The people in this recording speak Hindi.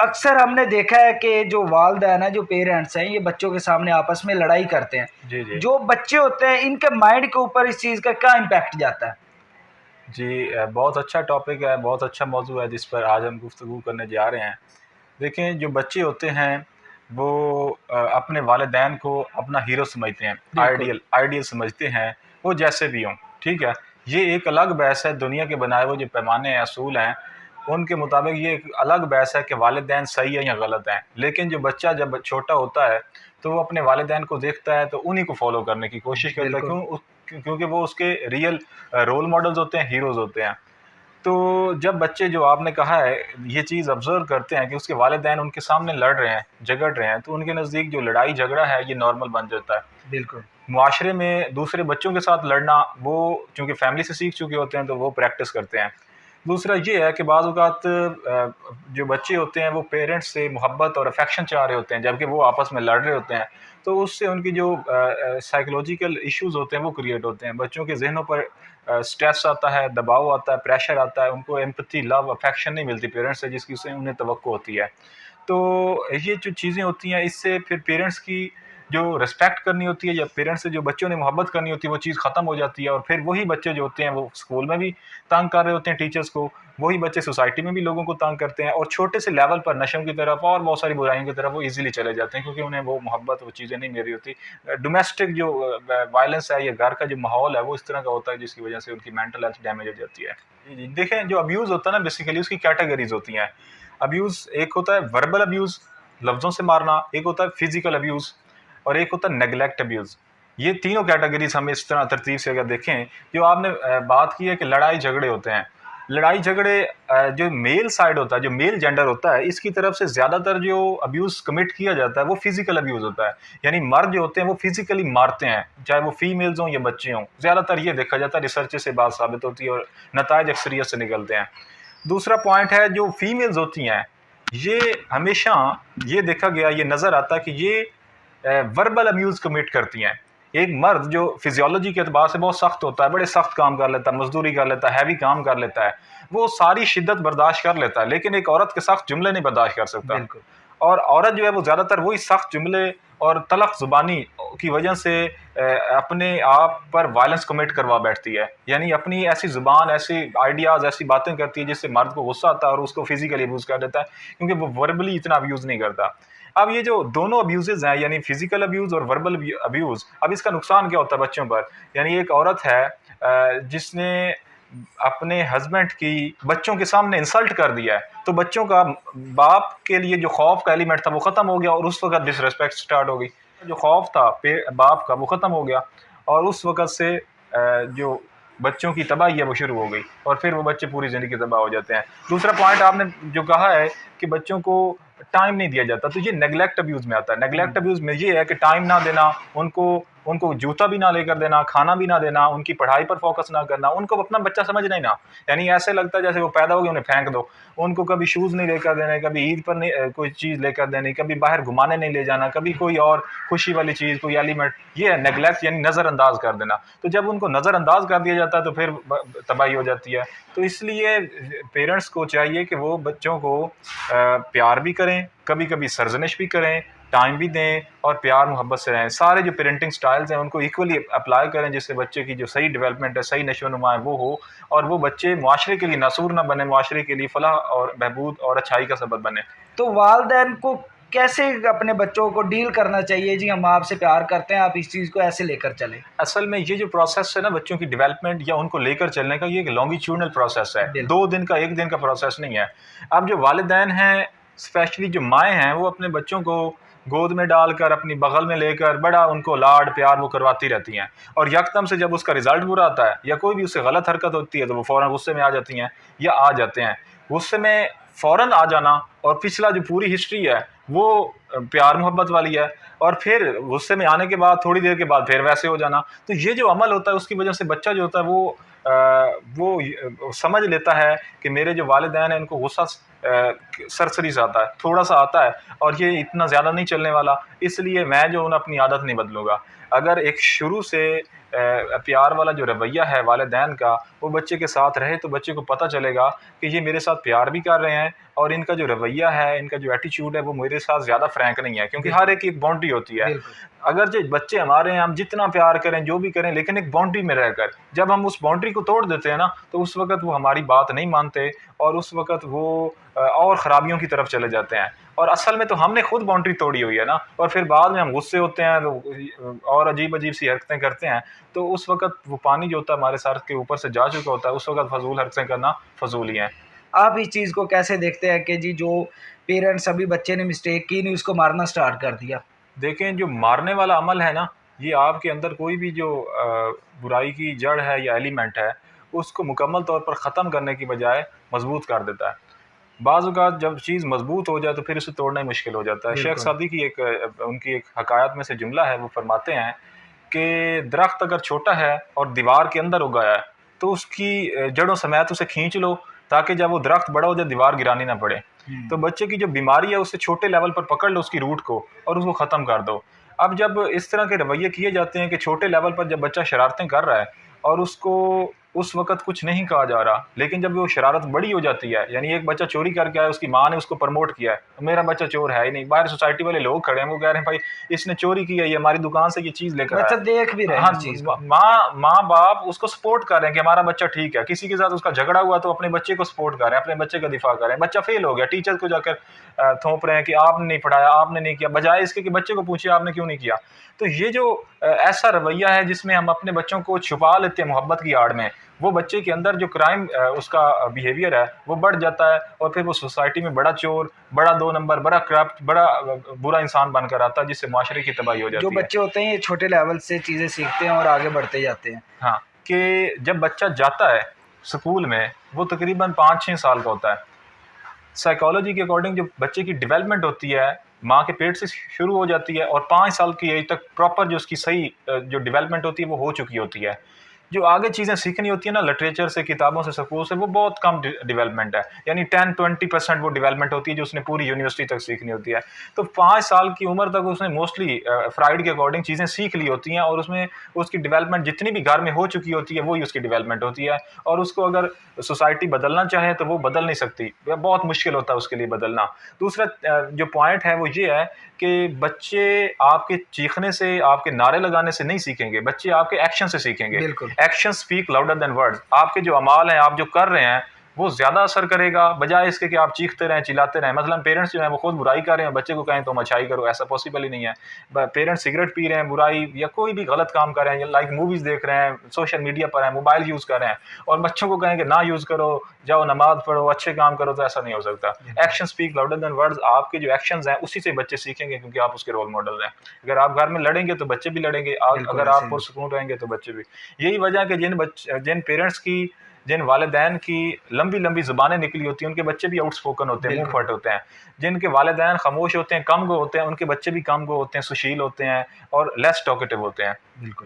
अक्सर हमने देखा है कि जो वालिदैन है, जो पेरेंट्स हैं, ये बच्चों के सामने आपस में लड़ाई करते हैं। जी, जी। जो बच्चे होते हैं, इनके माइंड के ऊपर इस चीज़ का क्या इम्पैक्ट जाता है? जी, बहुत अच्छा टॉपिक है, बहुत अच्छा मौज़ू है जिस पर आज हम गुफ्तगू करने जा रहे हैं। देखें, जो बच्चे होते हैं वो अपने वालिदैन को अपना हीरो समझते हैं, बिल्कुल। आइडियल आइडियल समझते हैं, वो जैसे भी हों, ठीक है? ये एक अलग बहस है, दुनिया के बनाए हुए जो पैमाने हैं, असूल हैं, उनके मुताबिक ये एक अलग बहस है कि वालिदैन सही है या गलत हैं। लेकिन जो बच्चा जब छोटा होता है, तो वो अपने वालिदैन को देखता है, तो उन्हीं को फ़ॉलो करने की कोशिश करता है। बिल्कुल। क्योंकि वो उसके रियल रोल मॉडल्स होते हैं, हीरोज़ होते हैं। तो जब बच्चे, जो आपने कहा है, ये चीज़ ऑब्ज़र्व करते हैं कि उसके वालिदैन उनके सामने लड़ रहे हैं, झगड़ रहे हैं, तो उनके नज़दीक जो लड़ाई झगड़ा है ये नॉर्मल बन जाता है। बिल्कुल। मुआशरे में दूसरे बच्चों के साथ लड़ना, वो चूँकि फैमिली से सीख चुके होते हैं तो वो प्रैक्टिस करते हैं। दूसरा ये है कि बाज़ औक़ात जो बच्चे होते हैं वो पेरेंट्स से मोहब्बत और अफ़ेक्शन चाह रहे होते हैं, जबकि वो आपस में लड़ रहे होते हैं। तो उससे उनकी जो साइकोलॉजिकल इश्यूज़ होते हैं वो क्रिएट होते हैं। बच्चों के ज़हनों पर स्ट्रेस आता है, दबाव आता है, प्रेशर आता है, उनको एम्पैथी, लव, अफ़ेक्शन नहीं मिलती पेरेंट्स से जिसकी से उन्हें तवक्को होती है। तो ये जो चीज़ें होती हैं, इससे फिर पेरेंट्स की जो रिस्पेक्ट करनी होती है या पेरेंट्स से जो बच्चों ने मोहब्बत करनी होती है, वो चीज़ ख़त्म हो जाती है। और फिर वही बच्चे जो होते हैं वो स्कूल में भी तंग कर रहे होते हैं टीचर्स को, वही बच्चे सोसाइटी में भी लोगों को तंग करते हैं, और छोटे से लेवल पर नशों की तरफ और बहुत सारी बुराइयों की तरफ वो ईज़िली चले जाते हैं, क्योंकि उन्हें वो मोहब्बत, वो चीज़ें नहीं मिल रही होती। डोमेस्टिक जो वायलेंस है या घर का जो माहौल है वो इस तरह का होता है जिसकी वजह से उनकी मेंटल हेल्थ डैमेज हो जाती है। जी, जी। देखें, जो अब्यूज़ होता है ना, बेसिकली उसकी कैटेगरीज़ होती हैं। अब्यूज़ एक होता है वर्बल अब्यूज़, लफ्ज़ों से मारना, एक होता है फिज़िकल अब्यूज़, और एक होता है नेग्लेक्ट अब्यूज़। ये तीनों कैटेगरीज़ हम इस तरह तरतीब से अगर देखें, जो आपने बात की है कि लड़ाई झगड़े होते हैं। लड़ाई झगड़े जो मेल साइड होता है, जो मेल जेंडर होता है, इसकी तरफ से ज़्यादातर जो अब्यूज़ कमिट किया जाता है वो फिज़िकल अब्यूज़ होता है। यानी मर्द जो होते हैं वो फिज़िकली मारते हैं, चाहे वो फीमेल्स हों या बच्चे हों। ज़्यादातर ये देखा जाता है, रिसर्च से बात साबित होती है और नताइज अक्सरियत से निकलते हैं। दूसरा पॉइंट है, जो फीमेल्स होती हैं, ये हमेशा ये देखा गया, ये नज़र आता है कि ये वर्बल अब्यूज़ कमिट करती हैं। एक मर्द जो फिजियोलॉजी के एतबार से बहुत सख्त होता है, बड़े सख्त काम कर लेता है, मजदूरी कर लेता है, हैवी काम कर लेता है, वो सारी शिद्दत बर्दाश्त कर लेता है, लेकिन एक औरत के सख्त जुमले नहीं बर्दाश्त कर सकता। बिल्कुल। और औरत जो है वो ज़्यादातर वही सख्त जुमले और तलख ज़ुबानी की वजह से अपने आप पर वायलेंस कमिट करवा बैठती है। यानी अपनी ऐसी ज़ुबान, ऐसी आइडियाज़, ऐसी बातें करती है जिससे मर्द को गुस्सा आता है और उसको फिजिकली अब्यूज़ कर देता है, क्योंकि वो वर्बली इतना अब्यूज़ नहीं करता। अब ये जो दोनों अब्यूज़ेज़ हैं, यानी फिजिकल अब्यूज़ और वर्बल अब्यूज़, अब इसका नुकसान क्या होता है बच्चों पर? यानी एक औरत है जिसने अपने हस्बैंड की बच्चों के सामने इंसल्ट कर दिया है, तो बच्चों का बाप के लिए जो खौफ का एलिमेंट था वो ख़त्म हो गया, और उस वक़्त डिसरिस्पेक्ट स्टार्ट हो गई। जो खौफ था बाप का, वो ख़त्म हो गया, और उस वक़्त से जो बच्चों की तबाही है वो शुरू हो गई, और फिर वो बच्चे पूरी ज़िंदगी तबाह हो जाते हैं। दूसरा पॉइंट आपने जो कहा है कि बच्चों को टाइम नहीं दिया जाता, तो ये नेग्लेक्ट अब्यूज़ में आता है। नेग्लेक्ट अब्यूज़ में ये है कि टाइम ना देना, उनको उनको जूता भी ना लेकर देना, खाना भी ना देना, उनकी पढ़ाई पर फोकस ना करना, उनको अपना बच्चा समझना ही ना। यानी ऐसे लगता है जैसे वो पैदा हो गए उन्हें फेंक दो। उनको कभी शूज़ नहीं लेकर देने, कभी ईद पर नहीं कोई चीज़ लेकर देनी, कभी बाहर घुमाने नहीं ले जाना, कभी कोई और खुशी वाली चीज़, कोई एलिमेंट, ये है नेग्लेक्ट, यानी नज़रअंदाज कर देना। तो जब उनको नज़रअंदाज कर दिया जाता है तो फिर तबाही हो जाती है। तो इसलिए पेरेंट्स को चाहिए कि वो बच्चों को प्यार भी करें, कभी कभी सरजनिश भी करें, टाइम भी दें, और प्यार मोहब्बत से रहें। सारे जो पेरेंटिंग स्टाइल्स हैं उनको इक्वली अप्लाई करें, जिससे बच्चे की जो सही डेवलपमेंट है, सही नशो-नुमा है वो हो, और वो बच्चे मुआशरे के लिए नासूर ना बने, मुआशरे के लिए फलाह और बहबूद और अच्छाई का सबब बने। तो वालिदैन को कैसे अपने बच्चों को डील करना चाहिए? जी, हम आपसे प्यार करते हैं, आप इस चीज़ को ऐसे लेकर चलें। असल में ये जो प्रोसेस है ना बच्चों की डेवलपमेंट या उनको लेकर चलने का, ये एक लॉन्गिट्यूडनल प्रोसेस है, बिल्कुल। 2 दिन का, 1 दिन का प्रोसेस नहीं है। अब जो वालिदैन हैं, स्पेशली जो माएँ हैं, वो अपने बच्चों को गोद में डालकर, अपनी बगल में लेकर बड़ा उनको लाड प्यार वो करवाती रहती हैं, और यकदम से जब उसका रिज़ल्ट बुरा आता है या कोई भी उससे गलत हरकत होती है तो वो फ़ौरन गुस्से में आ जाती हैं या आ जाते हैं। गुस्से में फ़ौरन आ जाना और पिछला जो पूरी हिस्ट्री है वो प्यार मोहब्बत वाली है, और फिर गुस्से में आने के बाद थोड़ी देर के बाद फिर वैसे हो जाना। तो ये जो अमल होता है उसकी वजह से बच्चा जो होता है वो समझ लेता है कि मेरे जो वालिदैन हैं इनको गुस्सा सरसरी सा आता है, थोड़ा सा आता है, और ये इतना ज़्यादा नहीं चलने वाला, इसलिए मैं जो हूँ अपनी आदत नहीं बदलूँगा। अगर एक शुरू से प्यार वाला जो रवैया है वालिदैन का, वो बच्चे के साथ रहे, तो बच्चे को पता चलेगा कि ये मेरे साथ प्यार भी कर रहे हैं, और इनका जो रवैया है, इनका जो एटीट्यूड है, वो मेरे साथ ज़्यादा फ्रैंक नहीं है, क्योंकि हर एक की एक बाउंड्री होती है। अगर जो बच्चे हमारे हैं, हम जितना प्यार करें, जो भी करें, लेकिन एक बाउंड्री में रहकर, जब हम उस बाउंड्री को तोड़ देते हैं ना, तो उस वक़्त वो हमारी बात नहीं मानते, और उस वक़्त वो और ख़राबियों की तरफ चले जाते हैं। और असल में तो हमने खुद बाउंड्री तोड़ी हुई है ना, और फिर बाद में हम गुस्से होते हैं तो और अजीब-अजीब सी हरकतें करते हैं, तो उस वक़्त वो पानी जो होता है हमारे सर के ऊपर से जा चुका होता है, उस वक़्त फ़ज़ूल हरकतें करना फ़ज़ूल ही है। आप इस चीज़ को कैसे देखते हैं कि जी जो पेरेंट्स, अभी बच्चे ने मिस्टेक की नहीं, उसको मारना स्टार्ट कर दिया? देखें, जो मारने वाला अमल है ना, ये आपके अंदर कोई भी जो बुराई की जड़ है या एलिमेंट है, उसको मुकम्मल तौर पर ख़त्म करने की बजाय मज़बूत कर देता है। बाज़ औक़ात जब चीज़ मज़बूत हो जाए तो फिर उसे तोड़ना ही मुश्किल हो जाता है। शेख सादी की उनकी एक हकायत में से जुमला है, वो फरमाते हैं कि दरख्त अगर छोटा है और दीवार के अंदर उगाया है, तो उसकी जड़ों समेत उसे खींच लो, ताकि जब वो दरख्त बड़ा हो जाए, दीवार गिरानी ना पड़े। तो बच्चे की जो बीमारी है, उसे छोटे लेवल पर पकड़ लो, उसकी रूट को, और उसको ख़त्म कर दो। अब जब इस तरह के रवैये किए जाते हैं कि छोटे लेवल पर जब बच्चा शरारतें कर रहा है और उसको उस वक़्त कुछ नहीं कहा जा रहा, लेकिन जब वो शरारत बड़ी हो जाती है, यानी एक बच्चा चोरी करके आया, उसकी माँ ने उसको प्रमोट किया है, मेरा बच्चा चोर है ही नहीं, बाहर सोसाइटी वाले लोग खड़े हैं, वो कह रहे हैं भाई इसने चोरी की है, ये हमारी दुकान से ये चीज़ लेकर आया। बच्चा देख भी रहे हैं हाँ, इस चीज़ को। माँ-बाप उसको सपोर्ट कर रहे हैं कि हमारा बच्चा ठीक है। किसी के साथ उसका झगड़ा हुआ तो अपने बच्चे को सपोर्ट कर रहे हैं, अपने बच्चे का दिफ़ा कर रहे हैं। बच्चा फेल हो गया, टीचर को जाकर थोप रहे हैं कि आपने नहीं पढ़ाया, आपने नहीं किया, बजाए इसके कि बच्चे को पूछिए आपने क्यों नहीं किया। तो ये जो ऐसा रवैया है जिसमें हम अपने बच्चों को छुपा लेते हैं मोहब्बत की आड़ में, वो बच्चे के अंदर जो क्राइम उसका बिहेवियर है, वो बढ़ जाता है, और फिर वो सोसाइटी में बड़ा चोर, बड़ा 2 नंबर, बड़ा करप्ट, बड़ा बुरा इंसान बनकर आता है, जिससे माशरे की तबाही हो जो जाती है। बच्चे होते हैं, ये छोटे लेवल से चीज़ें सीखते हैं और आगे बढ़ते जाते हैं। हाँ, कि जब बच्चा जाता है स्कूल में, वो तकरीबन 5-6 साल का होता है। साइकोलॉजी के अकॉर्डिंग जो बच्चे की डेवलपमेंट होती है, माँ के पेट से शुरू हो जाती है, और 5 साल की एज तक प्रॉपर जो उसकी सही जो डेवलपमेंट होती है, वो हो चुकी होती है। जो आगे चीज़ें सीखनी होती है ना, लिटरेचर से, किताबों से, स्कूल से, वो बहुत कम डेवलपमेंट है, यानी 10-20% वो डेवलपमेंट होती है जो उसने पूरी यूनिवर्सिटी तक सीखनी होती है। तो 5 साल की उम्र तक उसने मोस्टली फ्राइड के अकॉर्डिंग चीज़ें सीख ली होती हैं, और उसमें उसकी डेवलपमेंट जितनी भी घर में हो चुकी होती है, वही उसकी डेवलपमेंट होती है। और उसको अगर सोसाइटी बदलना चाहे तो वो बदल नहीं सकती, बहुत मुश्किल होता है उसके लिए बदलना। दूसरा जो पॉइंट है वो ये है कि बच्चे आपके चीखने से, आपके नारे लगाने से नहीं सीखेंगे, बच्चे आपके एक्शन से सीखेंगे। बिल्कुल। Action speak louder than words. आपके जो अमाल हैं, आप जो कर रहे हैं, वो ज़्यादा असर करेगा, बजाय इसके कि आप चीखते रहें, चिल्लाते रहें। मसलन पेरेंट्स जो हैं वो खुद बुराई कर रहे हैं, बच्चे को कहें तुम अच्छाई करो, ऐसा पॉसिबल ही नहीं है। पेरेंट्स सिगरेट पी रहे हैं, बुराई या कोई भी गलत काम कर रहे हैं, लाइक मूवीज़ देख रहे हैं, सोशल मीडिया पर हैं, मोबाइल यूज़ कर रहे हैं, और बच्चों को कहें कि ना यूज़ करो, जाओ नमाज़ पढ़ो, अच्छे काम करो, तो ऐसा नहीं हो सकता। Action speak louder than words. आपके जो एक्शंस हैं उसी से बच्चे सीखेंगे, क्योंकि आप उसके रोल मॉडल हैं। अगर आप घर में लड़ेंगे तो बच्चे भी लड़ेंगे, अगर आप पुरसुकून रहेंगे तो बच्चे भी। यही वजह है कि जिन पेरेंट्स की, जिन वालिदैन की लंबी लंबी ज़ुबानें निकली होती हैं, उनके बच्चे भी आउटस्पोकन होते हैं, मुंह फट होते हैं। जिनके वालिदैन खामोश होते हैं, कम गो होते हैं, उनके बच्चे भी कम गो होते हैं, सुशील होते हैं, और लेस टॉकेटिव होते हैं। बिल्कुल।